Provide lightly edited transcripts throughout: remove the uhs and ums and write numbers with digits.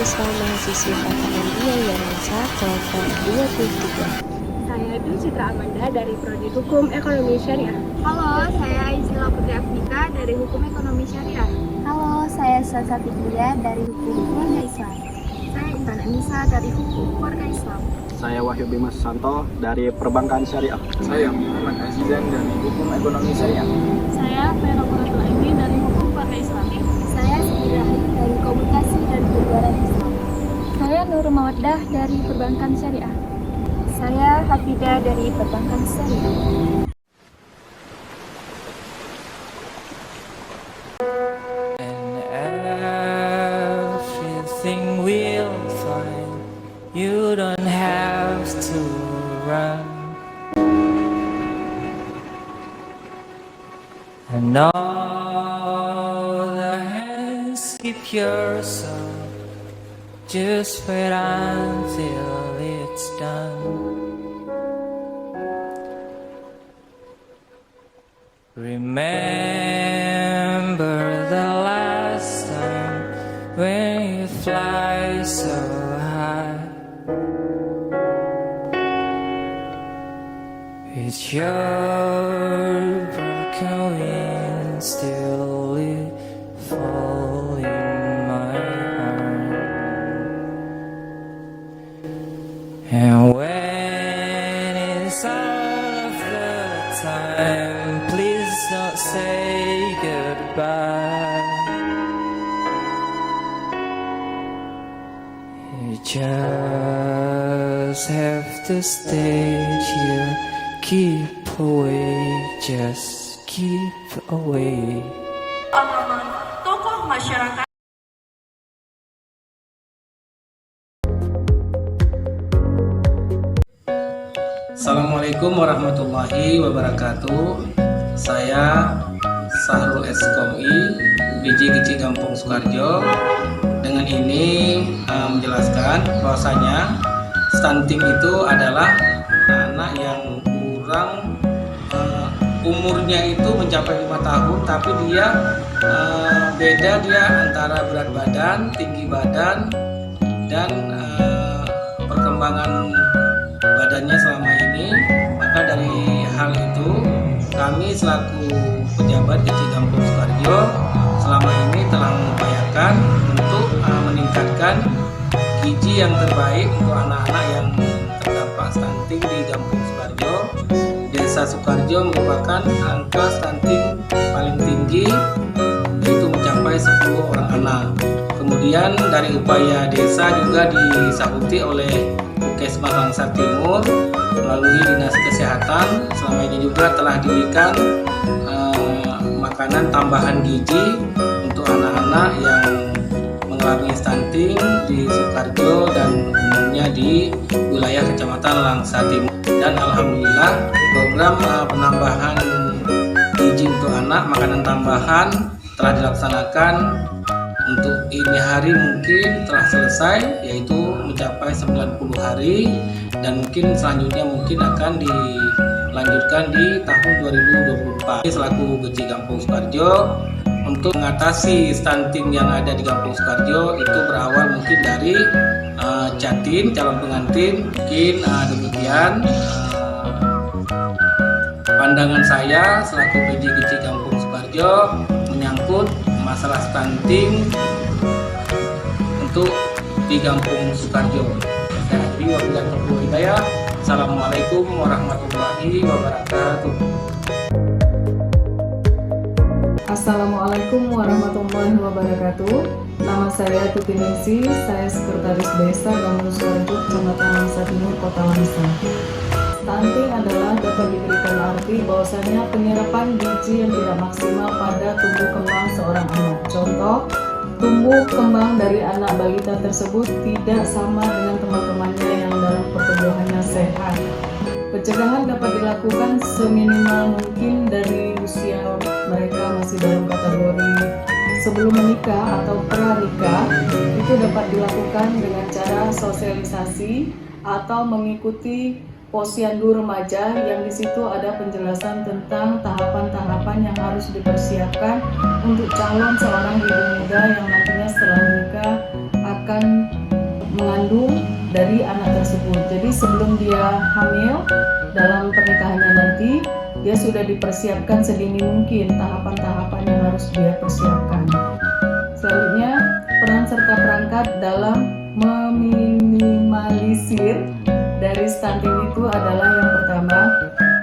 Islam mahasiswi PTN Yanasa kelompok 23. Saya Dwi Citra Amanda dari Prodi Hukum Ekonomi Syariah. Halo, saya Isla Putri Afrika dari Hukum Ekonomi Syariah. Halo, saya Salsa Fikriya dari Hukum Keluarga Islam. Saya Intan Anissa dari Hukum Keluarga Islam. Saya Wahyu Bima Susanto dari Perbankan Syariah. Saya Muhammad Azizan dari Hukum Ekonomi Syariah. Saya Vera Muratul Aini dari Hukum Keluarga Islam. Saya Siti Rahim dari Komunikasi dan Perbuatan Islam. Saya Nur Mawaddah dari Perbankan Syariah. Saya Hafidah dari Perbankan Syariah. Everything will fine. You don't have to run. And all the hands keep your song. Just wait until it's done. Remember the last time when you fly so high. It's your broken wings still fall in my heart. And when it's out of the time, please don't say goodbye. You just have to stay here. Keep away, just keep away. Tokoh masyarakat. Assalamualaikum warahmatullahi wabarakatuh. Saya Sahrul S.Komi, BJ Gampung Sukarjo. Dengan ini menjelaskan bahwasanya stunting itu adalah anak yang kurang umurnya itu mencapai 5 tahun, tapi dia beda dia antara berat badan, tinggi badan, dan perkembangan badannya selama ini. Maka dari hal itu kami selaku pejabat Kecil Gampung Sukarjo selama ini telah mengupayakan untuk meningkatkan gizi yang terbaik untuk anak-anak yang terdampak stunting di Gampung Sukarjo. Desa Sukarjo merupakan angka stunting paling tinggi, yaitu mencapai 10 orang anak. Kemudian dari upaya desa juga disahuti oleh Puskesmas Bangsar Timur melalui Dinas Kesehatan. Selama ini juga telah diberikan makanan tambahan gizi untuk anak-anak yang mengalami stunting di Sukarjo dan umumnya di wilayah Kecamatan Langsa Timur. Dan alhamdulillah program penambahan gizi untuk anak, makanan tambahan telah dilaksanakan. Untuk ini hari mungkin telah selesai, yaitu mencapai 90 hari, dan mungkin selanjutnya mungkin akan dilanjutkan di tahun 2024. Selaku Kecil Gampung Sukarjo, untuk mengatasi stunting yang ada di Gampung Sukarjo itu berawal mungkin dari Jatim, calon pengantin. Mungkin demikian pandangan saya selaku PJ Kecil Gampung Sukarjo menyangkut masalah stunting untuk di Gampung Sukarjo. Saya Adri Wabillahi Hidayah. Assalamualaikum warahmatullahi wabarakatuh. Assalamualaikum warahmatullahi wabarakatuh. Nama saya Tuti Ningsi, saya Sekretaris Desa Gampung Sukarjo, Kecamatan Langsa Timur, Kota Langsa. Stunting adalah dapat diberikan arti bahwasanya penyerapan gizi yang tidak maksimal pada tumbuh kembang seorang anak. Contoh, tumbuh kembang dari anak balita tersebut tidak sama dengan teman-temannya yang dalam pertumbuhannya sehat. Pencegahan dapat dilakukan seminimal mungkin dari usia mereka masih dalam kategori sebelum menikah atau pranikah. Itu dapat dilakukan dengan cara sosialisasi atau mengikuti posyandu remaja yang di situ ada penjelasan tentang tahapan-tahapan yang harus dipersiapkan untuk calon seorang ibu muda yang nantinya setelah menikah akan mengandung dari anak tersebut. Jadi sebelum dia hamil dalam pernikahannya nanti, dia sudah dipersiapkan sedini mungkin tahapan-tahapan yang harus dia persiapkan. Selanjutnya, peran serta perangkat dalam meminimalisir dari stunting itu adalah yang pertama,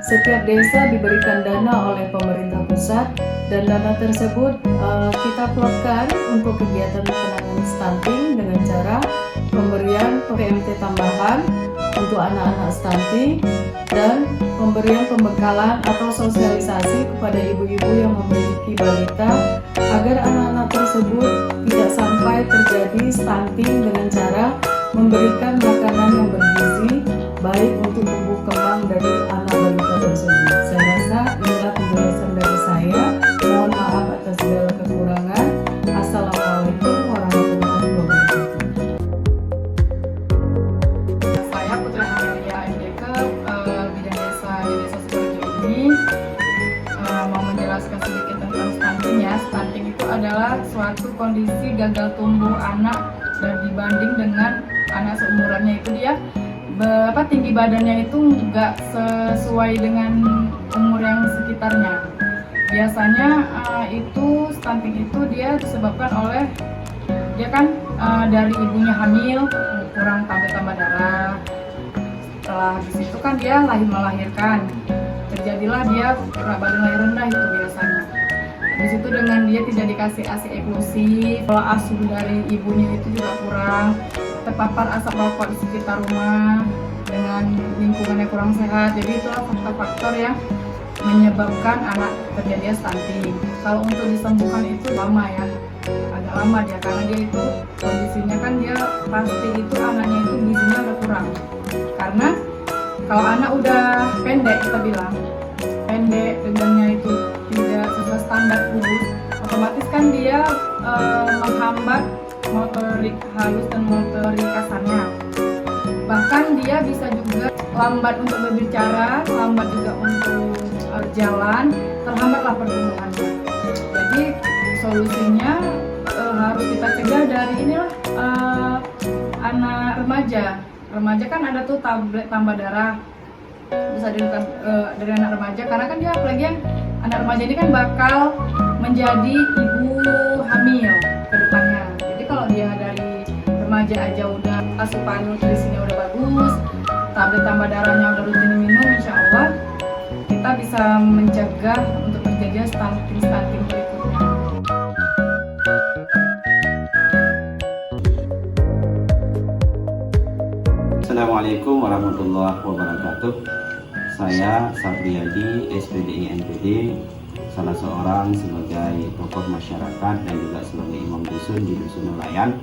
setiap desa diberikan dana oleh pemerintah pusat dan dana tersebut kita plotkan untuk kegiatan penanganan stunting dengan cara pemberian PMT tambahan untuk anak-anak stunting dan pemberian pembekalan atau sosialisasi kepada ibu-ibu yang memiliki balita agar anak-anak tersebut tidak sampai terjadi stunting dengan cara memberikan makanan yang bergizi baik untuk tumbuh kembang dari anak balita tersebut. Saya rasa inilah penjelasan dari saya. Mohon maaf atas segala kekurangan. Assalamualaikum warahmatullahi wabarakatuh. Saya Putri Amelia MDK, bidang desa di Desa Sukoharjo ini mau menjelaskan sedikit tentang stunting ya. Stunting itu adalah suatu kondisi gagal tumbuh anak dan dibanding dengan anak seumurannya itu dia tinggi badannya itu nggak sesuai dengan umur yang sekitarnya. Biasanya itu stunting itu dia disebabkan oleh dia kan dari ibunya hamil kurang tambah darah. Setelah di situ kan dia melahirkan, terjadilah dia berat badan lahir rendah itu biasanya. Di situ dengan dia tidak dikasih ASI eksklusif, pola asuh dari ibunya itu juga kurang, terpapar asap rokok di sekitar rumah dengan lingkungan yang kurang sehat. Jadi itulah faktor-faktor yang menyebabkan anak terjadi stunting. Kalau untuk disembuhkan itu lama ya, agak lama dia karena dia itu kondisinya kan dia pasti itu anaknya itu gizinya udah kurang. Karena kalau anak udah pendek, kita bilang pendek, dengannya itu tidak sesuai standar kurus, otomatis kan dia menghambat motorik halus dan motorik kasarnya. Bahkan dia bisa juga lambat untuk berbicara, lambat juga untuk jalan, terhambatlah pertumbuhannya. Jadi solusinya harus kita cegah dari inilah anak remaja. Remaja kan ada tuh tablet tambah darah, bisa diberikan dari anak remaja karena kan dia apalagi yang anak remaja ini kan bakal menjadi ibu hamil ke depannya. Jadi kalau dia dari remaja aja udah asupan nutrisinya udah bagus, tablet tambah darahnya udah rutin minum, insya Allah kita bisa mencegah untuk terjadinya stunting berikutnya. Assalamualaikum warahmatullahi wabarakatuh. Saya Sabriyadi, SPDI NPD, salah seorang sebagai tokoh masyarakat dan juga sebagai imam dusun di Dusun Nelayan.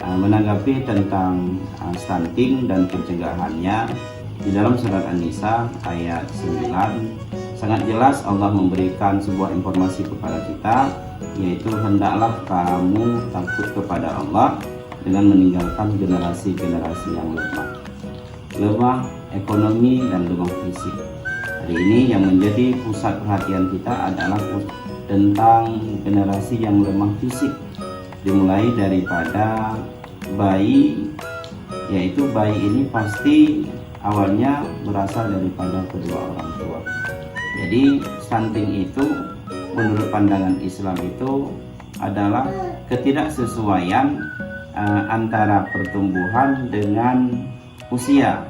Menanggapi tentang stunting dan pencegahannya, di dalam surat An-Nisa ayat 9 sangat jelas Allah memberikan sebuah informasi kepada kita, yaitu hendaklah kamu takut kepada Allah dengan meninggalkan generasi-generasi yang lemah ekonomi dan lemah fisik. Hari ini yang menjadi pusat perhatian kita adalah tentang generasi yang lemah fisik, dimulai daripada bayi, yaitu bayi ini pasti awalnya berasal daripada kedua orang tua. Jadi stunting itu menurut pandangan Islam itu adalah ketidaksesuaian antara pertumbuhan dengan usia.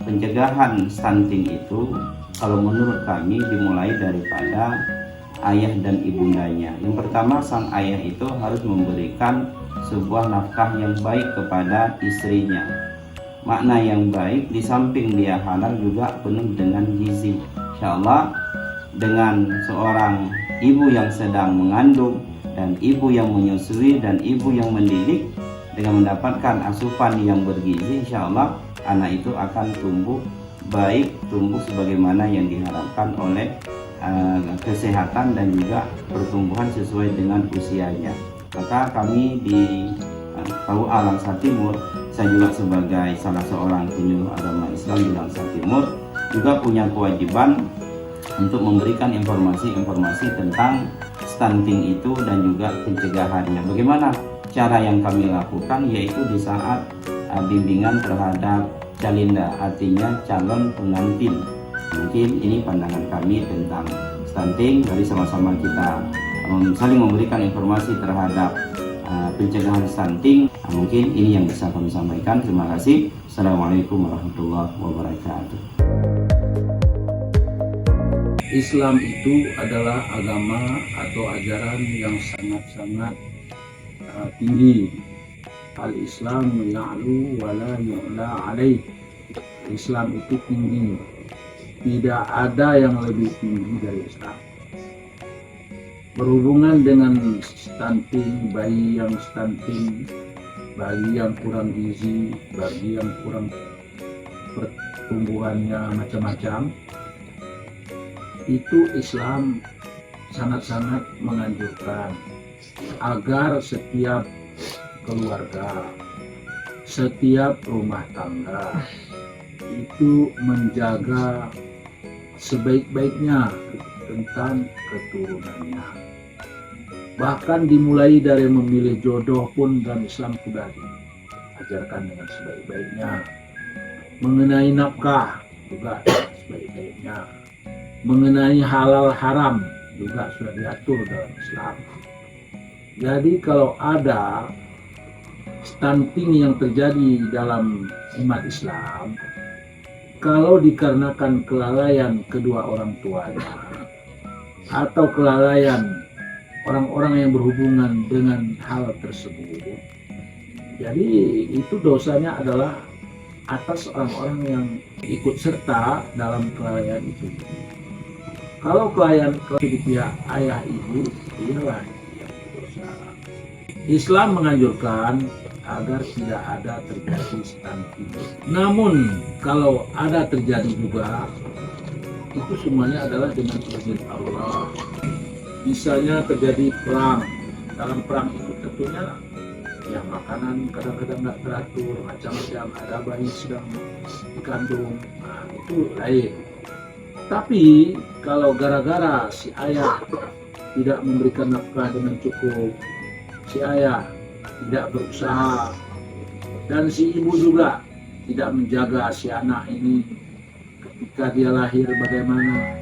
Pencegahan stunting itu kalau menurut kami dimulai daripada ayah dan ibundanya. Yang pertama, sang ayah itu harus memberikan sebuah nafkah yang baik kepada istrinya. Makna yang baik di samping dia halal juga penuh dengan gizi. Insyaallah dengan seorang ibu yang sedang mengandung dan ibu yang menyusui dan ibu yang mendidik, dengan mendapatkan asupan yang bergizi, insyaallah anak itu akan tumbuh baik, tumbuh sebagaimana yang diharapkan oleh kesehatan dan juga pertumbuhan sesuai dengan usianya. Maka kami di KUA Langsa Timur, saya juga sebagai salah seorang penyuluh agama Islam di Langsa Timur juga punya kewajiban untuk memberikan informasi-informasi tentang stunting itu dan juga pencegahannya. Bagaimana cara yang kami lakukan yaitu di saat bimbingan terhadap calinda, artinya calon pengantin. Mungkin ini pandangan kami tentang stunting. Mari sama-sama kita saling memberikan informasi terhadap pencegahan stunting. Mungkin ini yang bisa kami sampaikan. Terima kasih. Assalamualaikum warahmatullahi wabarakatuh. Islam itu adalah agama atau ajaran yang sangat-sangat tinggi. Al-Islam ya'lu wa la yu'la alaih. Islam itu tinggi. Tidak ada yang lebih tinggi dari Islam. Berhubungan dengan stunting, bayi yang stunting, bayi yang kurang gizi, bayi yang kurang pertumbuhannya macam-macam, itu Islam sangat-sangat menganjurkan agar setiap keluarga, setiap rumah tangga itu menjaga sebaik-baiknya tentang keturunannya. Bahkan dimulai dari memilih jodoh pun dalam Islam sudah diajarkan dengan sebaik-baiknya. Mengenai nafkah juga sebaik-baiknya. Mengenai halal haram juga sudah diatur dalam Islam. Jadi kalau ada stunting yang terjadi dalam umat Islam, kalau dikarenakan kelalaian kedua orang tuanya atau kelalaian orang-orang yang berhubungan dengan hal tersebut, jadi itu dosanya adalah atas orang-orang yang ikut serta dalam kelalaian itu. Kalau kelalaian di pihak ayah ibu, ialah yang berdosa. Islam menganjurkan agar tidak ada terjadi stunting. Namun kalau ada terjadi juga, itu semuanya adalah dengan izin Allah. Misalnya terjadi perang, dalam perang itu tentunya ya makanan kadang-kadang nggak teratur, macam-macam, ada bayi sedang dikandung, nah, itu lain. Tapi kalau gara-gara si ayah tidak memberikan nafkah dengan cukup, si ayah tidak berusaha, dan si ibu juga tidak menjaga si anak ini ketika dia lahir bagaimana,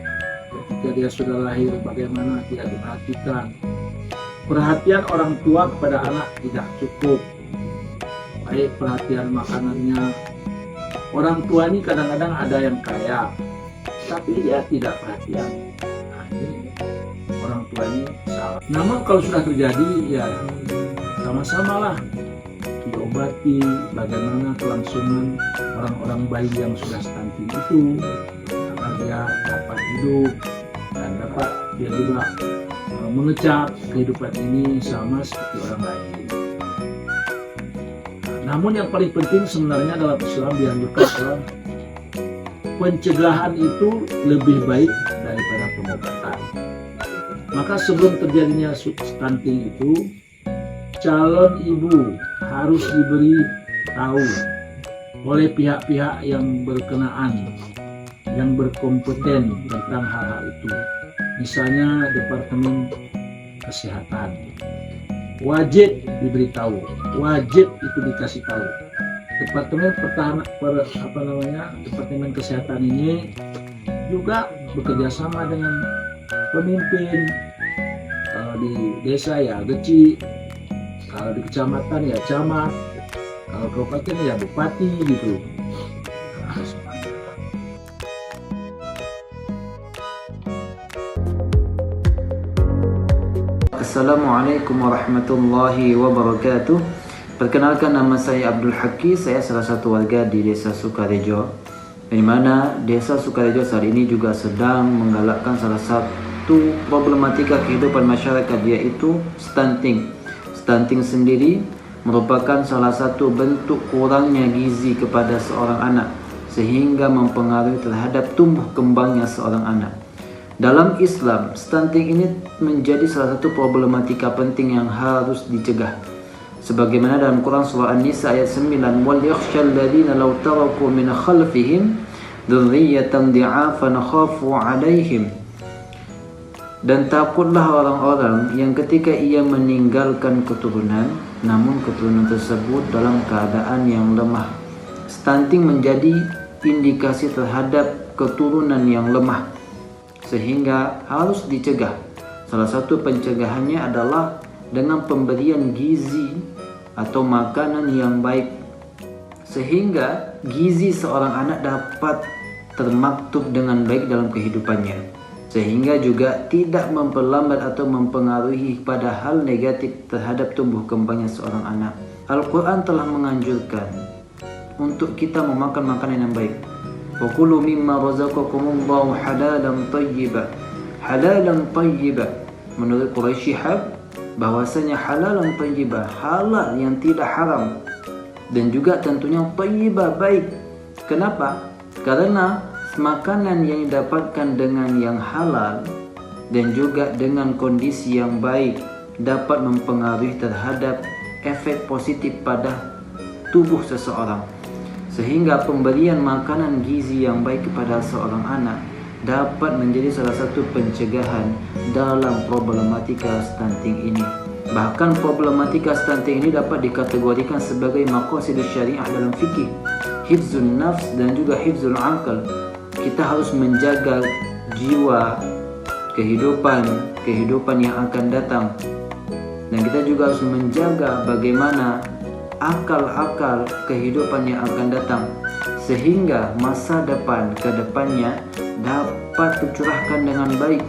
ketika dia sudah lahir bagaimana, tidak diperhatikan. Perhatian orang tua kepada anak tidak cukup, baik perhatian makanannya. Orang tua ini kadang-kadang ada yang kaya, tapi dia tidak perhatian. Nah, ini orang tua ini salah. Namun kalau sudah terjadi, ya sama-samalah diobati bagaimana kelangsungan orang-orang bayi yang sudah stunting itu agar dia dapat hidup dan dapat dia juga mengecap kehidupan ini sama seperti orang lain. Namun yang paling penting sebenarnya dalam Islam dianjurkan adalah pencegahan itu lebih baik daripada pengobatan. Maka sebelum terjadinya stunting itu, calon ibu harus diberi tahu oleh pihak-pihak yang berkenaan, yang berkompeten tentang hal-hal itu. Misalnya Departemen Kesehatan, wajib diberitahu, wajib itu dikasih tahu. Departemen Kesehatan ini juga bekerja sama dengan pemimpin. Kalau di desa ya geci, kalau di kecamatan ya camat, kalau kabupaten ya bupati gitu. Assalamualaikum warahmatullahi wabarakatuh. Perkenalkan, nama saya Abdul Haki. Saya salah satu warga di Desa Sukarejo, di mana Desa Sukarejo saat ini juga sedang menggalakkan salah satu problematika kehidupan masyarakat, yaitu stunting. Stunting sendiri merupakan salah satu bentuk kurangnya gizi kepada seorang anak, sehingga mempengaruhi terhadap tumbuh kembangnya seorang anak. Dalam Islam, stunting ini menjadi salah satu problematika penting yang harus dicegah. Sebagaimana dalam Quran surah An-Nisa ayat 9, "Wal yakhshal ladzina law taraku min khalfihim dzurriyyatan dhi'afan khafu 'alaihim." Dan takutlah orang-orang yang ketika ia meninggalkan keturunan, namun keturunan tersebut dalam keadaan yang lemah. Stunting menjadi indikasi terhadap keturunan yang lemah, sehingga harus dicegah. Salah satu pencegahannya adalah dengan pemberian gizi atau makanan yang baik, sehingga gizi seorang anak dapat termaktub dengan baik dalam kehidupannya, sehingga juga tidak memperlambat atau mempengaruhi pada hal negatif terhadap tumbuh kembangnya seorang anak. Al-Quran telah menganjurkan untuk kita memakan makanan yang baik. Wa kulu mimma razaqakumullahu halalan thayyiban. Halalan thayyiban. Menurut Quraisy Shihab, bahwasanya halalan thayyiban, halal yang tidak haram, dan juga tentunya thayyibah, baik. Kenapa? Karena makanan yang didapatkan dengan yang halal dan juga dengan kondisi yang baik dapat mempengaruhi terhadap efek positif pada tubuh seseorang, sehingga pemberian makanan gizi yang baik kepada seorang anak dapat menjadi salah satu pencegahan dalam problematika stunting ini. Bahkan problematika stunting ini dapat dikategorikan sebagai maqasidus syariah dalam fikih, hifzun nafs dan juga hifzul aql. Kita harus menjaga jiwa, kehidupan yang akan datang, dan kita juga harus menjaga bagaimana akal-akal kehidupan yang akan datang, sehingga masa depan ke depannya dapat tercurahkan dengan baik.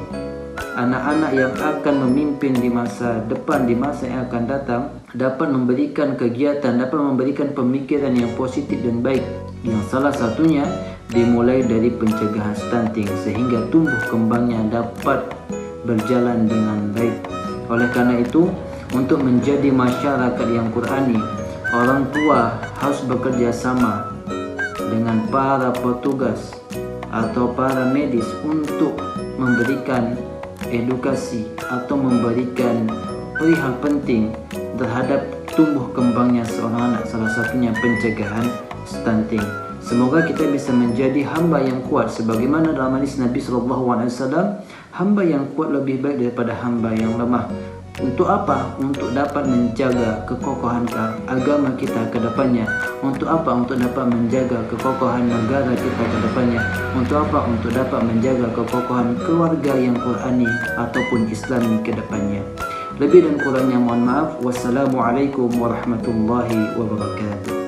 Anak-anak yang akan memimpin di masa depan, di masa yang akan datang, dapat memberikan kegiatan, dapat memberikan pemikiran yang positif dan baik, yang salah satunya dimulai dari pencegahan stunting, sehingga tumbuh kembangnya dapat berjalan dengan baik. Oleh karena itu, untuk menjadi masyarakat yang Qurani, orang tua harus bekerja sama dengan para petugas atau para medis untuk memberikan edukasi atau memberikan perihal penting terhadap tumbuh kembangnya seorang anak, salah satunya pencegahan stunting. Semoga kita bisa menjadi hamba yang kuat, sebagaimana dalam hadis Nabi SAW, hamba yang kuat lebih baik daripada hamba yang lemah. Untuk apa? Untuk dapat menjaga kekokohan agama kita ke depannya. Untuk apa? Untuk dapat menjaga kekokohan negara kita ke depannya. Untuk apa? Untuk dapat menjaga kekokohan keluarga yang Qurani ataupun Islami ke depannya. Lebih dan kurangnya mohon maaf. Wassalamualaikum warahmatullahi wabarakatuh.